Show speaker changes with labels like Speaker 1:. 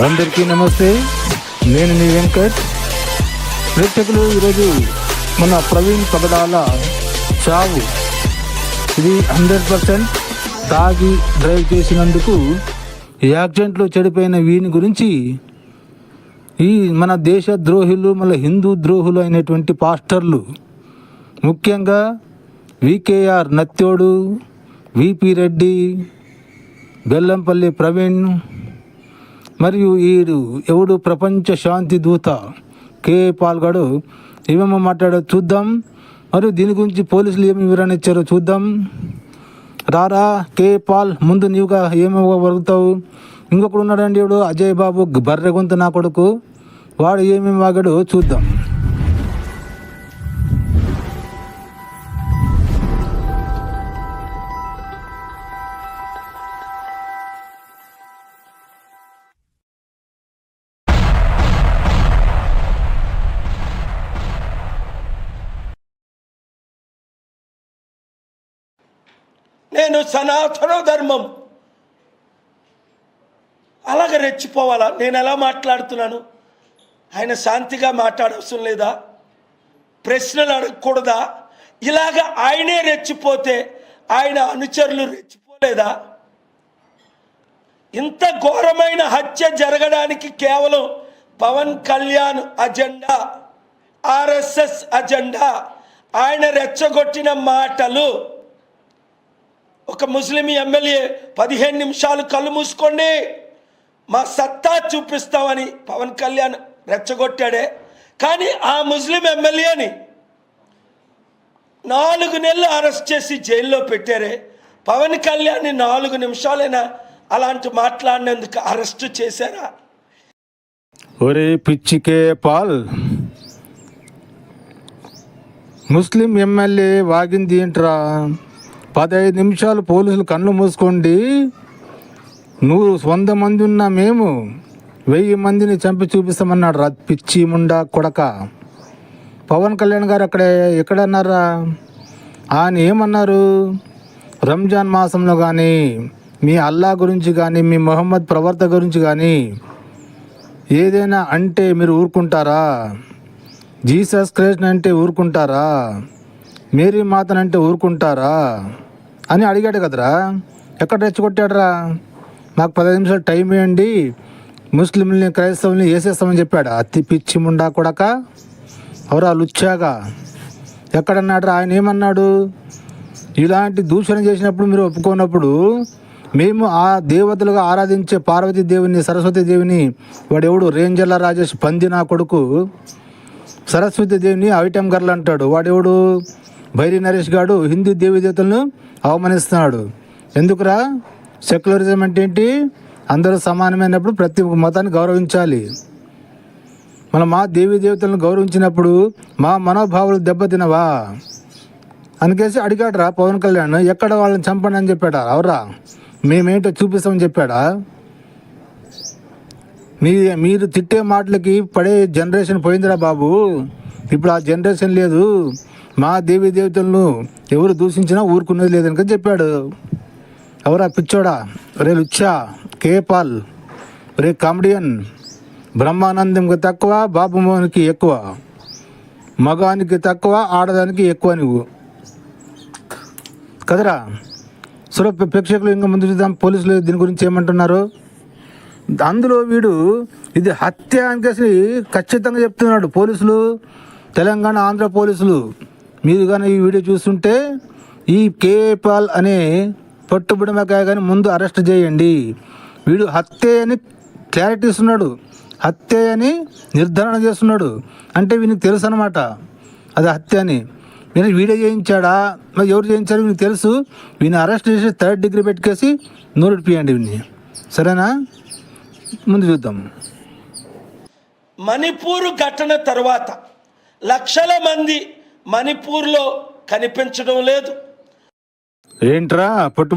Speaker 1: అందరికీ నమస్తే. నేను మీ వెంకట్. ప్రేక్షకులు, ఈరోజు మన ప్రవీణ్ పగడాల చావు, ఇది 100% తాగి డ్రైవ్ చేసినందుకు యాక్సిడెంట్లో చెడిపోయిన వీని గురించి ఈ మన దేశ ద్రోహులు, మళ్ళీ హిందూ ద్రోహులు అయినటువంటి పాస్టర్లు, ముఖ్యంగా వికేఆర్ నత్తోడు, విపి రెడ్డి, బెల్లంపల్లి ప్రవీణ్, మరియు ఎవడు ప్రపంచ శాంతి దూత కే పాల్గాడు ఏమేమో మాట్లాడో చూద్దాం. మరియు దీని గురించి పోలీసులు ఏమి వివరణ ఇచ్చారో చూద్దాం. రారా కే పాల్, ముందు నీవుగా ఏమేమో వరుగుతావు. ఇంకొకడు ఉన్నాడండి, ఎవడు అజయ్ బాబు, బర్రె గొంతు నా కొడుకు, వాడు ఏమేమి వాగాడో చూద్దాం.
Speaker 2: నేను సనాతన ధర్మం అలాగ రెచ్చిపోవాలా? నేను ఎలా మాట్లాడుతున్నాను? ఆయన శాంతిగా మాట్లాడవసరం లేదా? ప్రశ్నలు అడగకూడదా? ఇలాగ ఆయనే రెచ్చిపోతే ఆయన అనుచరులు రెచ్చిపోలేదా? ఇంత ఘోరమైన హత్య జరగడానికి కేవలం Pawan Kalyan agenda, RSS agenda, ఆయన రెచ్చగొట్టిన మాటలు. ఒక ముస్లిం ఎమ్మెల్యే 15 నిమిషాలు కళ్ళు మూసుకోండి, మా సత్తా చూపిస్తామని పవన్ కళ్యాణ్ రెచ్చగొట్టాడే. కానీ ఆ ముస్లిం ఎమ్మెల్యేని 4 నెలలు అరెస్ట్ చేసి జైల్లో పెట్టారే. పవన్ కళ్యాణ్ని 4 నిమిషాలైనా అలాంటి మాట్లాడినందుకు అరెస్ట్ చేశారా?
Speaker 1: ఒరే పిచ్చికే పాల్, ముస్లిం ఎమ్మెల్యే వాగింది ఏంట్రా? 15 నిమిషాలు పోలీసులు కళ్ళు మూసుకోండి, నువ్వు 100 మంది ఉన్నా మేము 1000 మందిని చంపి చూపిస్తామన్నాడు రా పిచ్చి ముండా కొడక. పవన్ కళ్యాణ్ గారు ఎక్కడన్నారా? ఆయన ఏమన్నారు? రంజాన్ మాసంలో కానీ, మీ అల్లా గురించి కానీ, మీ మొహమ్మద్ ప్రవర్త గురించి కానీ ఏదైనా అంటే మీరు ఊరుకుంటారా? జీసస్ క్రైస్ట్ అంటే ఊరుకుంటారా? మేరీ మాతనంటే ఊరుకుంటారా అని అడిగాడు కదరా. ఎక్కడ రెచ్చగొట్టాడరా? మాకు 15 నిమిషాలు టైం ఇవ్వండి, ముస్లింలని క్రైస్తవుల్ని వేసేస్తామని చెప్పాడు. అతి పిచ్చి ముండా కొడక, ఎవరా లుచ్చాగా. ఎక్కడన్నాడు? ఆయన ఏమన్నాడు? ఇలాంటి దూషణ చేసినప్పుడు మీరు ఒప్పుకోనప్పుడు, మేము ఆ దేవతలుగా ఆరాధించే పార్వతీ దేవుని, సరస్వతి దేవిని, వాడెవడు రేంజర్ల రాజేష్ పంది నా కొడుకు, సరస్వతి దేవిని ఐటమ్ గర్ల్ అంటాడు. వాడెవడు భైరీ నరేష్ గాడు హిందూ దేవీ దేవతలను అవమానిస్తున్నాడు. ఎందుకురా? సెక్యులరిజం అంటే ఏంటి? అందరూ సమానమైనప్పుడు ప్రతి మతాన్ని గౌరవించాలి. మా దేవీ దేవతలను గౌరవించినప్పుడు మా మనోభావాలు దెబ్బతినవా అందుకేసి అడిగాడు రా పవన్ కళ్యాణ్. ఎక్కడ వాళ్ళని చంపండి అని చెప్పాడా? అవరా మేమేంటో చూపిస్తామని చెప్పాడా? మీరు తిట్టే మాటలకి పడే జనరేషన్ పోయిందిరా బాబు. ఇప్పుడు ఆ జనరేషన్ లేదు. మా దేవీ దేవతలను ఎవరు దూషించినా ఊరుకునేది లేదని చెప్పాడు. ఎవరా పిచ్చోడా? రే లుచ్చా, కేపాల్, రే కామెడియన్, బ్రహ్మానందంకి తక్కువ, బాబు మోహన్కి ఎక్కువ, మగానికి తక్కువ, ఆడదానికి ఎక్కువ నువ్వు కదరా. సరే ప్రేక్షకులు, ఇంకా ముందు చూద్దాం పోలీసులు దీని గురించి ఏమంటున్నారు. అందులో వీడు ఇది హత్య అనేసి ఖచ్చితంగా చెప్తున్నాడు. పోలీసులు, తెలంగాణ, ఆంధ్ర పోలీసులు, మీరు కానీ ఈ వీడియో చూస్తుంటే ఈ కేపాల్ అనే పట్టుబడిమకాయ కానీ ముందు అరెస్ట్ చేయండి. వీడు హత్య అని క్లారిటీ ఇస్తున్నాడు, హత్య అని నిర్ధారణ చేస్తున్నాడు. అంటే వీనికి తెలుసు అనమాట అది హత్య అని. నేను వీడియో చేయించాడా, మరి ఎవరు చేయించారు వీనికి తెలుసు. వీని అరెస్ట్ చేసి 3rd డిగ్రీ పెట్టుకేసి నోటిపియండి వీడిని, సరేనా? ముందు చూద్దాం.
Speaker 2: మణిపూర్ ఘటన తర్వాత లక్షల మంది మణిపూర్లో కనిపించడం లేదు.
Speaker 1: ఏంట్రా పట్టు